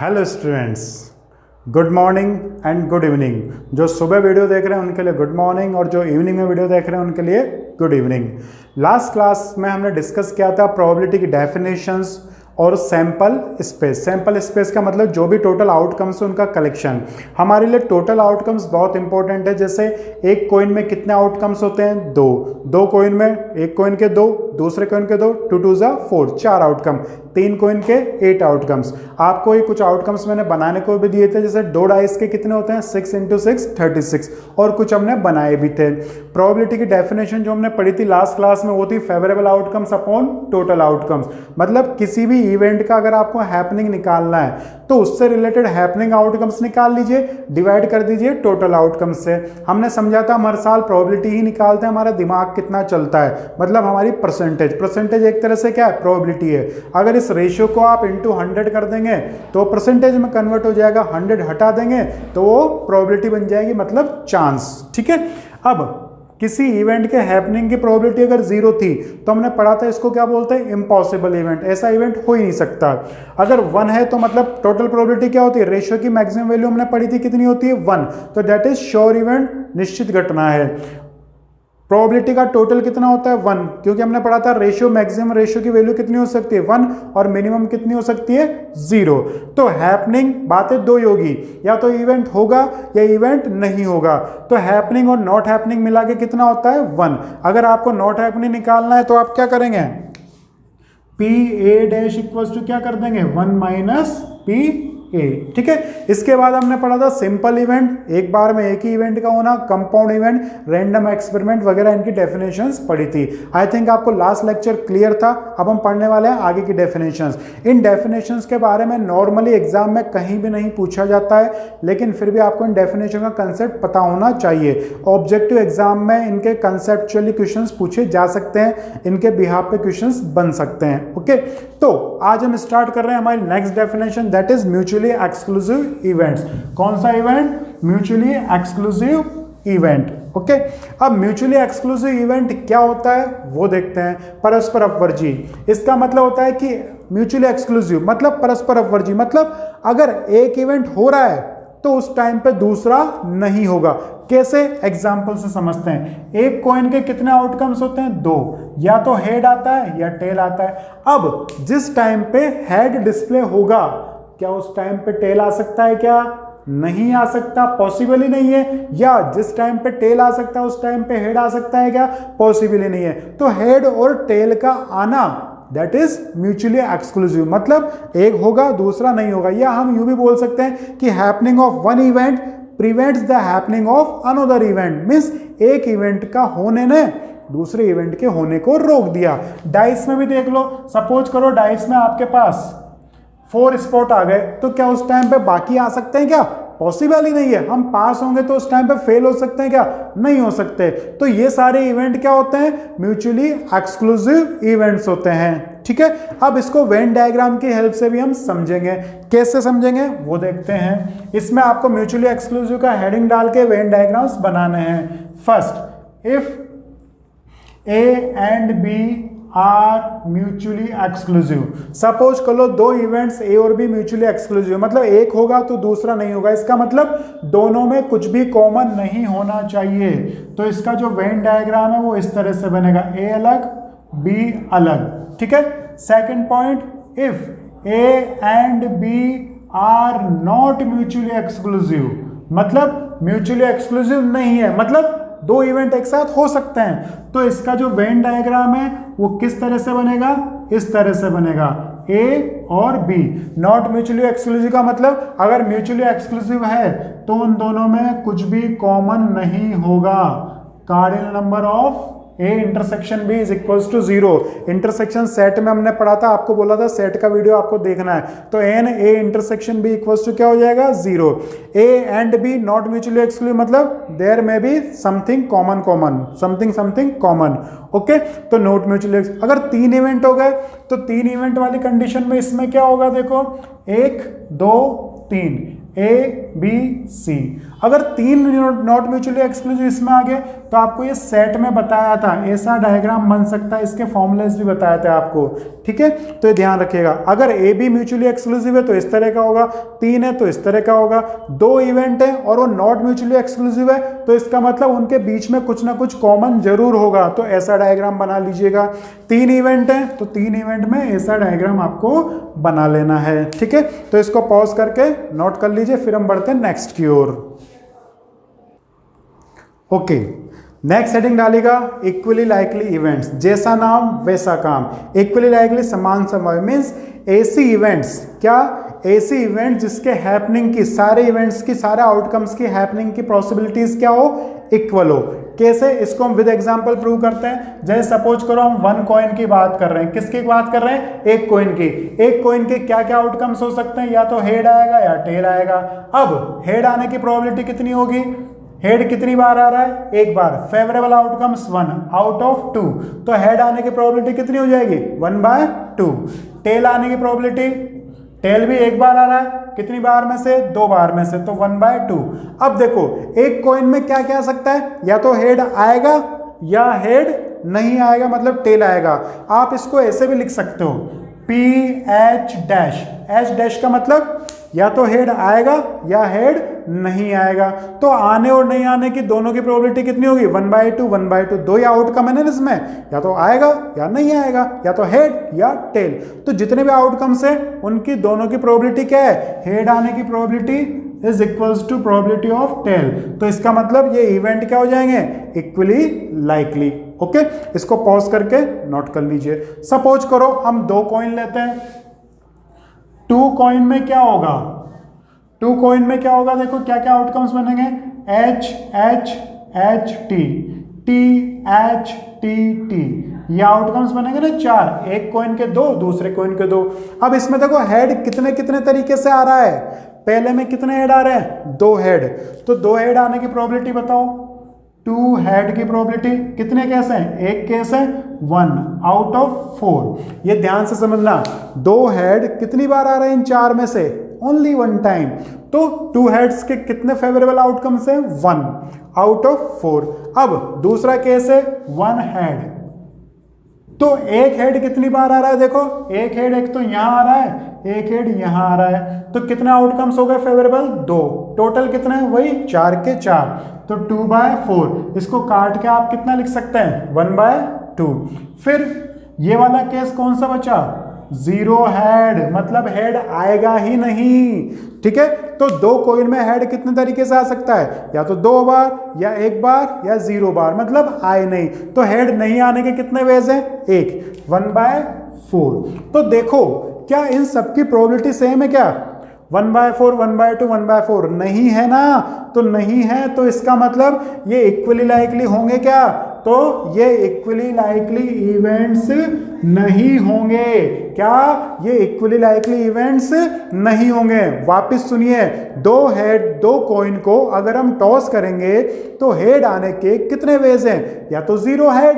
Hello students, good morning and good evening. जो सुबह video देख रहे हैं उनके लिए गुड मॉर्निंग और जो इवनिंग में वीडियो देख रहे हैं उनके लिए गुड इवनिंग। लास्ट क्लास में हमने डिस्कस किया था प्रोबेबिलिटी की डेफिनेशंस और सैंपल स्पेस। सैंपल स्पेस का मतलब जो भी टोटल आउटकम्स है उनका कलेक्शन। हमारे लिए टोटल आउटकम्स बहुत इंपॉर्टेंट है। जैसे एक कॉइन में कितने आउटकम्स होते हैं? दो कॉइन में, एक कॉइन के दो, दूसरे कॉइन के दो, 2 2 जा 4, 4 आउटकम, 3 कॉइन के 8 आउटकम्स। आपको ये कुछ आउटकम्स मैंने बनाने को भी दिए थे। जैसे 2 डाइस के कितने होते हैं? 6 × 6 36, और कुछ हमने बनाए भी थे। प्रोबेबिलिटी की डेफिनेशन जो हमने पढ़ी थी लास्ट क्लास में वो थी favourable outcomes upon total outcomes. मतलब किसी भी इवेंट का अगर आपको हैपनिंग निकालना है तो उससे रिलेटेड हैपनिंग आउटकम्स निकाल लीजिए, डिवाइड कर दीजिए टोटल आउटकम्स से। हमने समझा था हम हर साल प्रोबेबिलिटी ही निकालते हैं, हमारा दिमाग कितना चलता है, मतलब हमारी परसेंटेज एक तरह से क्या है? प्रोबेबिलिटी है। अगर इस रेशियो को आप इंटू 100 कर देंगे तो परसेंटेज में कन्वर्ट हो जाएगा, 100 हटा देंगे तो वो प्रोबेबिलिटी बन जाएगी, मतलब चांस। ठीक है। अब किसी इवेंट के हैपनिंग की प्रोबेबिलिटी अगर 0 थी तो हमने पढ़ा था इसको क्या बोलते हैं? Impossible event. ऐसा इवेंट हो ही नहीं सकता। अगर 1 है तो मतलब टोटल प्रोबेबिलिटी क्या होती है? रेशियो की मैक्सिमम वैल्यू हमने पढ़ी थी कितनी होती है? 1। तो दैट इज श्योर इवेंट, निश्चित घटना है। प्रोबेबिलिटी का टोटल कितना होता है? 1, क्योंकि हमने पढ़ा था रेशियो, मैक्सिमम रेशियो की वैल्यू कितनी हो सकती है? 1, और मिनिमम कितनी हो सकती है? 0। तो हैपनिंग बातें दो ही होगी, या तो इवेंट होगा या इवेंट नहीं होगा। तो हैपनिंग और नॉट हैपनिंग मिला के कितना होता है? 1। अगर आपको नॉट हैपनिंग निकालना है तो आप क्या करेंगे? PA' इक्वल्स टू क्या कर देंगे? 1 - PA। ठीक है। इसके बाद हमने पढ़ा था सिंपल इवेंट, एक बार में एक ही इवेंट का होना, कंपाउंड इवेंट, रैंडम एक्सपेरिमेंट वगैरह, इनकी डेफिनेशंस पढ़ी थी। आई थिंक आपको लास्ट लेक्चर क्लियर था। अब हम पढ़ने वाले हैं आगे की डेफिनेशंस। इन डेफिनेशंस के बारे में नॉर्मली एग्जाम में कहीं भी नहीं पूछा जाता है, लेकिन फिर भी आपको इन डेफिनेशन का कंसेप्ट पता होना चाहिए। ऑब्जेक्टिव एग्जाम में इनके कंसेप्चुअली क्वेश्चंस पूछे जा सकते हैं, इनके बिहाफ पे क्वेश्चंस बन सकते हैं। ओके, तो आज हम स्टार्ट कर रहे हैं हमारी next definition, that is mutually exclusive events. कौन सा event? Mutually exclusive event. Okay, अब म्यूचुअली एक्सक्लूसिव इवेंट क्या होता है वो देखते हैं। परस्पर अपवर्जी, इसका मतलब होता है कि म्यूचुअली एक्सक्लूसिव मतलब परस्पर अपवर्जी, मतलब अगर एक इवेंट हो रहा है तो उस टाइम पे दूसरा नहीं होगा। कैसे? एग्जाम्पल से समझते हैं। एक कॉइन के कितने आउटकम्स होते हैं? 2, या तो हेड आता है या टेल आता है। अब जिस टाइम पे हेड डिस्प्ले होगा, क्या उस टाइम पे टेल आ सकता है? क्या नहीं आ सकता? पॉसिबल ही नहीं है। या जिस टाइम पे टेल आ सकता है उस टाइम पे हेड आ सकता है? क्या पॉसिबल ही नहीं है। तो हेड और टेल का आना दैट इज म्यूचुअली एक्सक्लूसिव, मतलब एक होगा दूसरा नहीं होगा। या हम यूं भी बोल सकते हैं कि happening of one event prevents the happening of another event. Means एक इवेंट का होने ने दूसरे इवेंट के होने को रोक दिया। डाइस में भी देख लो, सपोज करो डाइस में आपके पास 4 स्पॉट आ गए, तो क्या उस टाइम पे बाकी आ सकते हैं? क्या पॉसिबल ही नहीं है। हम पास होंगे तो उस टाइम पे फेल हो सकते हैं? क्या नहीं हो सकते। तो ये सारे इवेंट क्या होते हैं? म्यूचुअली एक्सक्लूसिव इवेंट्स होते हैं। ठीक है। अब इसको वेन डायग्राम की हेल्प से भी हम समझेंगे। कैसे समझेंगे वो देखते हैं। इसमें आपको म्यूचुअली एक्सक्लूसिव का हेडिंग डाल के वेन डायग्राम्स बनाने हैं। First, if A and B are mutually exclusive. Suppose कर लो 2 इवेंट्स ए और बी म्यूचुअली एक्सक्लूसिव, मतलब एक होगा तो दूसरा नहीं होगा। इसका मतलब दोनों में कुछ भी कॉमन नहीं होना चाहिए। तो इसका जो वेन डायग्राम है वो इस तरह से बनेगा, ए अलग बी अलग। ठीक है। Second point, if A and B are not mutually exclusive, मतलब म्यूचुअली एक्सक्लूसिव नहीं है, मतलब 2 इवेंट एक साथ हो सकते हैं। तो इसका जो वेन डायग्राम है वो किस तरह से बनेगा? इस तरह से बनेगा, ए और बी नॉट म्यूचुअली एक्सक्लूसिव का मतलब अगर म्यूचुअली एक्सक्लूसिव है तो उन दोनों में कुछ भी कॉमन नहीं होगा। Cardinal number of A intersection B is equals to 0। Intersection set में हमने पढ़ा था, आपको बोला था सेट का वीडियो आपको देखना है। तो n A intersection B equals to क्या हो जाएगा? 0। A and B not mutually exclusive मतलब there may be something common, something common. Okay, तो नॉट म्यूचुअली। अगर 3 इवेंट हो गए तो 3 इवेंट वाली कंडीशन में इसमें क्या होगा? देखो 1 2 3, ए बी सी। अगर तीन नॉट म्यूचुअली एक्सक्लूसिव इसमें आ गए तो आपको ये सेट में बताया था, ऐसा डायग्राम बन सकता है, इसके फॉर्मूलेस भी बताया था आपको, ठीक है। तो ये ध्यान रखिएगा, अगर ए बी म्यूचुअली एक्सक्लूसिव है तो इस तरह का होगा, तीन है तो इस तरह का होगा, दो इवेंट है और वो नॉट म्यूचुअली एक्सक्लूसिव है तो इसका मतलब उनके बीच में कुछ ना कुछ कॉमन जरूर होगा, तो ऐसा डायग्राम बना लीजिएगा। तीन इवेंट है तो तीन इवेंट में ऐसा डायग्राम आपको बना लेना है, ठीक है। तो इसको पॉज करके नोट कर लीजिए, फिर हम बढ़ते हैं नेक्स्ट की ओर। ओके, नेक्स्ट हेडिंग डालेगा इक्वली लाइकली इवेंट्स, जैसा नाम वैसा काम। इक्वली लाइकली समान समय मीन्स ऐसी इवेंट्स, क्या ऐसी इवेंट जिसके हैपनिंग की, सारे इवेंट्स की, सारे आउटकम्स की हैपनिंग की पॉसिबिलिटीज क्या हो, इक्वल हो। कैसे, इसको हम विद एग्जांपल प्रूव करते हैं। जैसे सपोज करो हम वन कॉइन की बात कर रहे हैं, किसकी बात कर रहे हैं, एक कॉइन की। एक कॉइन के क्या क्या आउटकम्स हो सकते हैं, या तो हेड आएगा या टेल आएगा। अब हेड आने की प्रोबेबिलिटी कितनी होगी, हेड कितनी बार आ रहा है, एक बार। फेवरेबल आउटकम्स 1 आउट ऑफ 2, तो हेड आने की प्रोबेबिलिटी कितनी हो जाएगी, 1/2। टेल आने की प्रोबेबिलिटी, टेल भी एक बार आ रहा है, कितनी बार में से, 2 बार में से, तो 1/2। अब देखो एक कॉइन में क्या क्या आ सकता है, या तो हेड आएगा या हेड नहीं आएगा, मतलब टेल आएगा। आप इसको ऐसे भी लिख सकते हो, PH डैश का मतलब या तो हेड आएगा या हेड नहीं आएगा। तो आने और नहीं आने की दोनों की प्रोबेबिलिटी कितनी होगी, 1/2 दो या आउटकम है ना इसमें, या तो आएगा या नहीं आएगा, या तो हेड या टेल। तो जितने भी आउटकम्स है उनकी दोनों की प्रोबेबिलिटी क्या है, हेड आने की probability is equals to probability of tail. तो इसका मतलब ये इवेंट क्या हो जाएंगे, इक्वली लाइकली। ओके, इसको पॉज करके नोट कर लीजिए। सपोज करो हम दो कॉइन लेते हैं, टू कॉइन में क्या होगा, टू कॉइन में क्या होगा, देखो क्या क्या आउटकम्स बनेंगे, H H H T T H T T, ये आउटकम्स बनेंगे ना चार, एक कॉइन के दो, दूसरे कॉइन के दो। अब इसमें देखो हेड कितने कितने तरीके से आ रहा है, पहले में कितने हेड आ रहे हैं, 2 हेड। तो 2 हेड आने की प्रोबेबिलिटी बताओ, 2 हेड की प्रोबेबिलिटी कितने केस हैं, एक केस है 1 आउट ऑफ 4। ये ध्यान से समझना, 2 हेड कितनी बार आ रहे हैं इन चार में से, ओनली 1 टाइम। तो 2 हेड्स के कितने फेवरेबल आउटकम्स हैं, 1 आउट ऑफ 4। अब दूसरा केस है 1 हेड, तो एक हेड कितनी बार आ रहा है, देखो एक हेड एक तो यहां आ रहा है, एक हेड यहां आ रहा है, तो कितने आउटकम्स हो गए फेवरेबल, 2। टोटल कितने हैं, वही 4 के 4, तो 2/4। इसको काट के आप कितना लिख सकते हैं, 1/2। फिर ये वाला केस कौन सा बचा, 0 हेड, मतलब हेड आएगा ही नहीं, ठीक है। तो 2 कॉइन में हेड कितने तरीके से आ सकता है, या तो 2 बार या 1 बार या 0 बार, मतलब आए नहीं। तो हेड नहीं आने के कितने वेज हैं, एक, 1/4। तो देखो क्या इन सबकी प्रोबेबिलिटी सेम है क्या, 1/4 1/2 1/4 नहीं है ना, तो नहीं है, तो इसका मतलब ये इक्वली लाइकली होंगे क्या, तो ये इक्वली लाइकली इवेंट्स नहीं होंगे, क्या ये इक्वली लाइकली इवेंट्स नहीं होंगे। वापस सुनिए, 2 हेड 2 कॉइन को अगर हम टॉस करेंगे तो हेड आने के कितने वेज हैं, या तो 0 हेड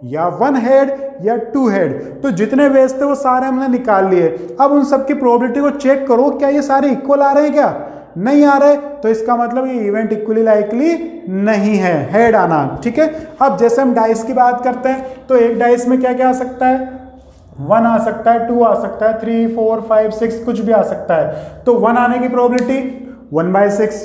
या 1 हेड या 2 हेड। तो जितने वेज थे वो सारे हमने निकाल लिए। अब उन सबकी प्रोबेबिलिटी को चेक करो, क्या ये सारे इक्वल आ रहे हैं, क्या नहीं आ रहे, तो इसका मतलब ये इवेंट इक्वली लाइकली नहीं है, हेड आना, ठीक है। अब जैसे हम डाइस की बात करते हैं तो एक डाइस में क्या क्या आ सकता है, 1 आ सकता है, 2 आ सकता है, 3 4 5 6 कुछ भी आ सकता है। तो 1 आने की प्रोबेबिलिटी 1/6,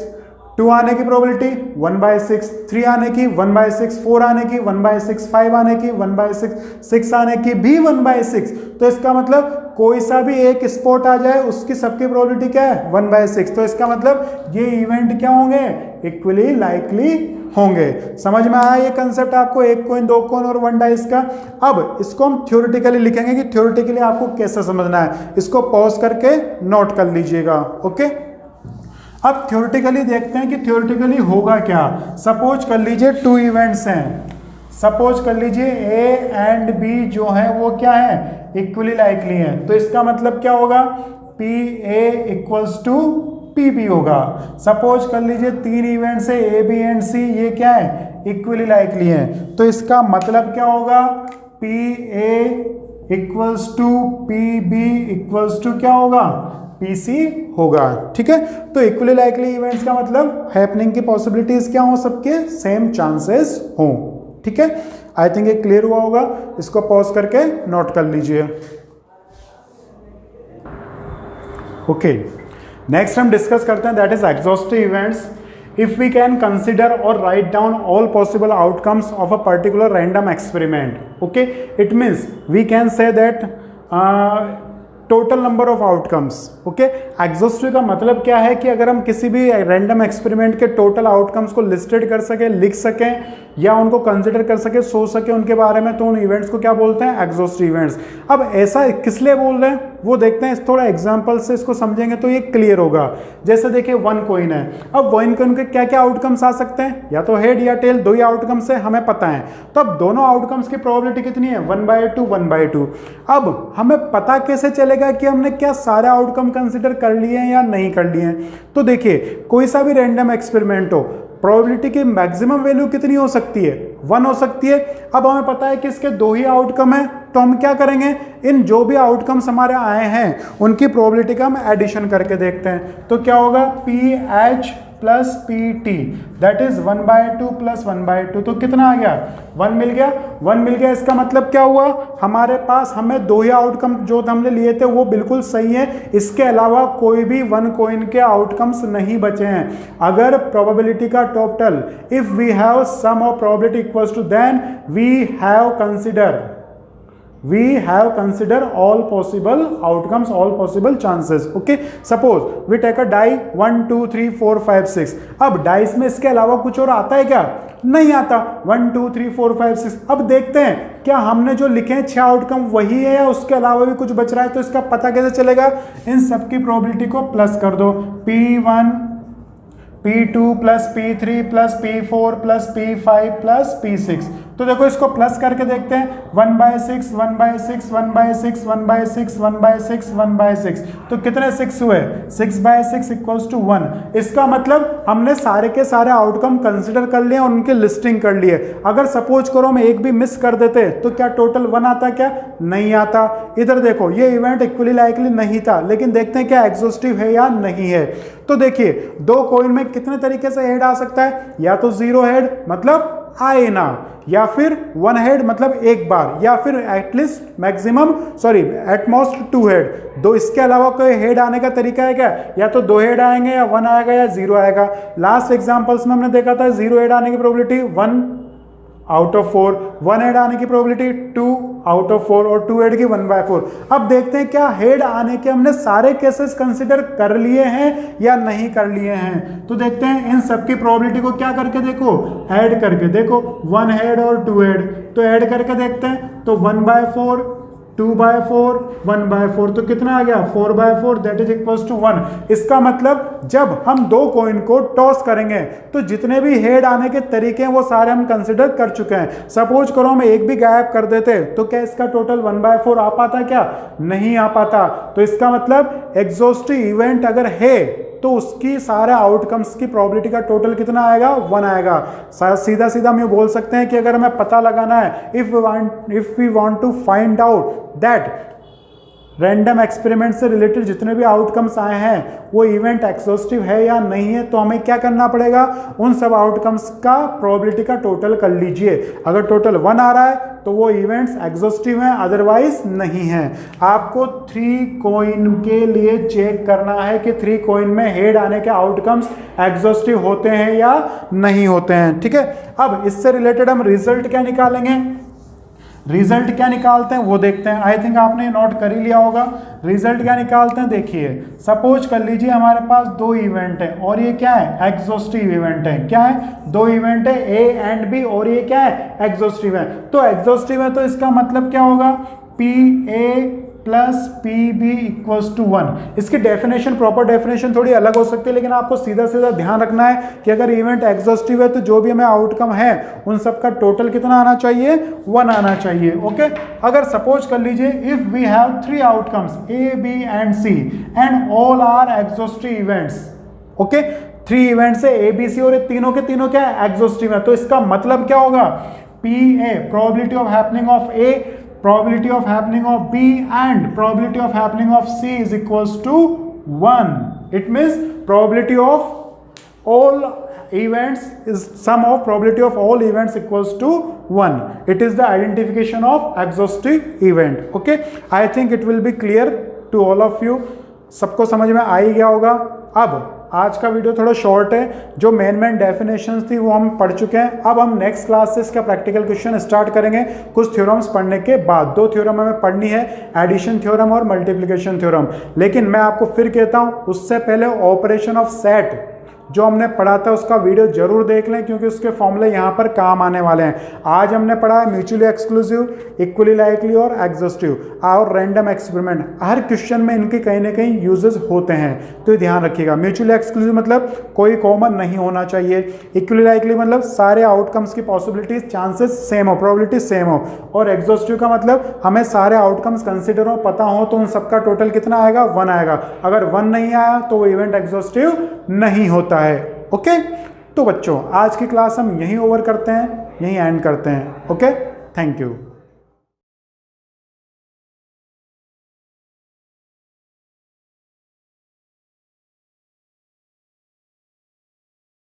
2 आने की प्रोबेबिलिटी 1/6, 3 आने की 1/6, 4 आने की 1/6, 5 आने की 1/6, 6 आने की भी 1/6। तो इसका मतलब कोई सा भी एक स्पॉट आ जाए उसकी सबकी प्रोबेबिलिटी क्या है, 1/6। तो इसका मतलब ये इवेंट क्या होंगे, इक्वली लाइकली होंगे। समझ में आया ये कंसेप्ट आपको, एक कॉइन 2 कॉइन और 1 डाइस का। अब इसको हम थ्योरेटिकली लिखेंगे कि थ्योरेटिकली आपको कैसे समझना है, इसको पॉज करके नोट कर लीजिएगा। ओके, अब थ्योरेटिकली देखते हैं कि थ्योरेटिकली होगा क्या। सपोज कर लीजिए 2 इवेंट्स हैं, सपोज कर लीजिए A एंड B जो है वो क्या है, इक्वली लाइकली है। तो इसका मतलब क्या होगा, PA इक्वल्स टू PB होगा। सपोज कर लीजिए 3 इवेंट्स है A B एंड C, ये क्या है, इक्वली लाइकली है। तो इसका मतलब क्या होगा, PA equals to PB equals to क्या होगा, PC होगा। ठीक है, तो इक्वली लाइकली इवेंट्स का मतलब हैपनिंग की पॉसिबिलिटीज क्या हो, सबके सेम चांसेस हो। ठीक है, आई थिंक ये क्लियर हुआ होगा, इसको पॉज करके नोट कर लीजिए। ओके, नेक्स्ट हम डिस्कस करते हैं that is exhaustive events. If we can consider और write down all possible outcomes of a particular random experiment, okay, it means we can say that total number of outcomes. Okay, exhaustive का मतलब क्या है कि अगर हम किसी भी रैंडम एक्सपेरिमेंट के टोटल आउटकम्स को लिस्टेड कर सकें, लिख सकें या उनको कंसिडर कर सके, सोच सके उनके बारे में, तो उन इवेंट्स को क्या बोलते हैं, एग्जॉस्टिव इवेंट्स। अब ऐसा किस लिए बोल रहे हैं वो देखते हैं, थोड़ा एग्जांपल से इसको समझेंगे तो ये क्लियर होगा। जैसे देखिए 1 कॉइन है, अब 1 कॉइन के क्या क्या आउटकम्स आ सकते हैं, या तो हेड या टेल, दो ही आउटकम्स है हमें पता है। तो अब दोनों आउटकम्स की प्रोबेबिलिटी कितनी है, 1/2 1/2। अब हमें पता कैसे चलेगा कि हमने क्या सारे आउटकम कंसिडर कर लिए हैं या नहीं कर लिए हैं। तो देखिए कोई सा भी रैंडम एक्सपेरिमेंट हो, प्रोबेबिलिटी की मैक्सिमम वैल्यू कितनी हो सकती है, 1 हो सकती है। अब हमें पता है कि इसके दो ही आउटकम है, तो हम क्या करेंगे, इन जो भी आउटकम्स हमारे आए हैं उनकी प्रोबेबिलिटी का हम एडिशन करके देखते हैं। तो क्या होगा, PH plus PT that is 1/2 plus 1/2, तो कितना आ गया, 1 मिल गया। 1 मिल गया, इसका मतलब क्या हुआ, हमारे पास हमें दो ही आउटकम जो हमने लिए थे वो बिल्कुल सही है, इसके अलावा कोई भी 1 कॉइन के आउटकम्स नहीं बचे हैं। अगर प्रोबेबिलिटी का total if we have sum of probability equals to, then we have consider all possible outcomes, all possible chances. Okay, suppose we take a die 1 2 3 4 5 6। अब डाइस में इसके अलावा कुछ और आता है क्या, नहीं आता, 1 2 3 4 5 6। अब देखते हैं क्या हमने जो लिखे हैं 6 आउटकम वही है या उसके अलावा भी कुछ बच रहा है, तो इसका पता कैसे चलेगा, इन सबकी प्रोबेबिलिटी को प्लस कर दो, P1 P2 plus P3 plus P4 plus P5 plus P6। तो देखो इसको प्लस करके देखते हैं, 1/6 1/6 1/6 1/6 1/6 1/6, तो कितने 6 हुए, 6/6 इक्वल्स टू 1। इसका मतलब हमने सारे के सारे आउटकम कंसिडर कर लिए, उनकी लिस्टिंग कर लिए। अगर सपोज करो हम एक भी मिस कर देते तो क्या टोटल 1 आता, क्या नहीं आता। इधर देखो ये इवेंट इक्वली लाइकली नहीं था, लेकिन देखते हैं क्या एग्जॉस्टिव है या नहीं है। तो देखिए दो कॉइन में कितने तरीके से हेड आ सकता है, या तो 0 हेड मतलब आए ना, या फिर 1 हेड मतलब एक बार, या फिर एटलीस्ट मैक्सिमम एटमोस्ट 2 हेड। दो इसके अलावा कोई हेड आने का तरीका है क्या, या तो 2 हेड आएंगे या 1 आएगा या 0 आएगा। लास्ट एग्जांपल्स में हमने देखा था 0 हेड आने की प्रोबेबिलिटी 1 आउट ऑफ 4, 1 हेड आने की प्रोबेबिलिटी 2 आउट ऑफ 4 और 2 हेड की 1/4। अब देखते हैं क्या हेड आने के हमने सारे केसेस कंसिडर कर लिए हैं या नहीं कर लिए हैं। तो देखते हैं इन सबकी प्रोबेबिलिटी को क्या करके देखो, ऐड करके देखो, 1 हेड और 2 हेड, तो ऐड करके देखते हैं, तो 1/4 2/4 1/4, तो कितना आ गया, 4/4 दैट इज इक्वल्स टू 1। इसका मतलब जब हम दो कॉइन को टॉस करेंगे तो जितने भी हेड आने के तरीके हैं वो सारे हम कंसिडर कर चुके हैं। सपोज करो हम एक भी गायब कर देते तो क्या इसका टोटल 1/4 आ पाता, क्या नहीं आ पाता। तो इसका मतलब एग्जॉस्टिव इवेंट अगर है तो उसकी सारे आउटकम्स की प्रोबेबिलिटी का टोटल कितना आएगा, 1 आएगा। सीधा सीधा हम ये बोल सकते हैं कि अगर हमें पता लगाना है, if we want to find out that random experiment से रिलेटेड जितने भी आउटकम्स आए हैं वो इवेंट एग्जॉस्टिव है या नहीं है, तो हमें क्या करना पड़ेगा, उन सब आउटकम्स का प्रोबेबिलिटी का टोटल कर लीजिए। अगर टोटल 1 आ रहा है तो वो इवेंट्स एग्जॉस्टिव हैं, अदरवाइज नहीं है। आपको 3 कॉइन के लिए चेक करना है कि 3 कॉइन में हेड आने के आउटकम्स एग्जॉस्टिव होते हैं या नहीं होते हैं। ठीक है, अब इससे रिलेटेड हम रिजल्ट क्या निकालेंगे, रिजल्ट क्या निकालते हैं वो देखते हैं। आई थिंक आपने नोट कर ही लिया होगा। रिजल्ट क्या निकालते हैं, देखिए सपोज कर लीजिए हमारे पास 2 इवेंट है और ये क्या है, एग्जॉस्टिव इवेंट है। क्या है, 2 इवेंट है A एंड B और ये क्या है, एग्जॉस्टिव है। तो एग्जॉस्टिव है तो इसका मतलब क्या होगा, PA plus PB equals to 1। इसकी डेफिनेशन, प्रॉपर डेफिनेशन थोड़ी अलग हो सकती है, लेकिन आपको सीधा सीधा ध्यान रखना है कि अगर इवेंट एग्जॉस्टिव है तो जो भी हमें आउटकम है उन सब का टोटल कितना आना चाहिए, 1 आना चाहिए। ओके, अगर सपोज कर लीजिए if we have 3 outcomes A, B and C and all are exhaustive events. Okay, 3 events है A, B, C और ये तीनों के तीनों क्या है, एग्जॉस्टिव है। तो इसका मतलब क्या होगा, PA probability of happening of A, probability of happening of B and probability of happening of C is equals to 1. It means probability of all events is sum of probability of all events equals to 1. It is the identification of exhaustive event. Okay, I think it will be clear to all of you. सबको समझ में आ ही गया होगा। अब आज का video थोड़ा short है, जो मेन डेफिनेशंस थी वो हम पढ़ चुके हैं। अब हम नेक्स्ट क्लास से इसका प्रैक्टिकल क्वेश्चन स्टार्ट करेंगे कुछ थ्योरम्स पढ़ने के बाद। 2 थ्योरम हमें पढ़नी है, एडिशन थ्योरम और मल्टीप्लिकेशन थ्योरम। लेकिन मैं आपको फिर कहता हूं, उससे पहले ऑपरेशन ऑफ सेट जो हमने पढ़ा था उसका वीडियो जरूर देख लें, क्योंकि उसके फॉर्मूले यहाँ पर काम आने वाले हैं। आज हमने पढ़ा है म्यूचुअली एक्सक्लूसिव, इक्वली लाइकली और एग्जॉस्टिव और रैंडम एक्सपेरिमेंट। हर क्वेश्चन में इनके कहीं ना कहीं यूजेस होते हैं, तो ये ध्यान रखिएगा। म्यूचुअली एक्सक्लूसिव मतलब कोई कॉमन नहीं होना चाहिए, इक्वली लाइकली मतलब सारे आउटकम्स की पॉसिबिलिटीज चांसेस सेम हो, प्रोबेबिलिटी सेम हो, और एग्जॉस्टिव का मतलब हमें सारे आउटकम्स कंसिडर हो, पता हो, तो उन सबका टोटल कितना आएगा, 1 आएगा। अगर 1 नहीं आया तो वो इवेंट एग्जॉस्टिव नहीं होता है। ओके, तो बच्चों आज की क्लास हम यहीं ओवर करते हैं, यहीं एंड करते हैं। Okay, thank you.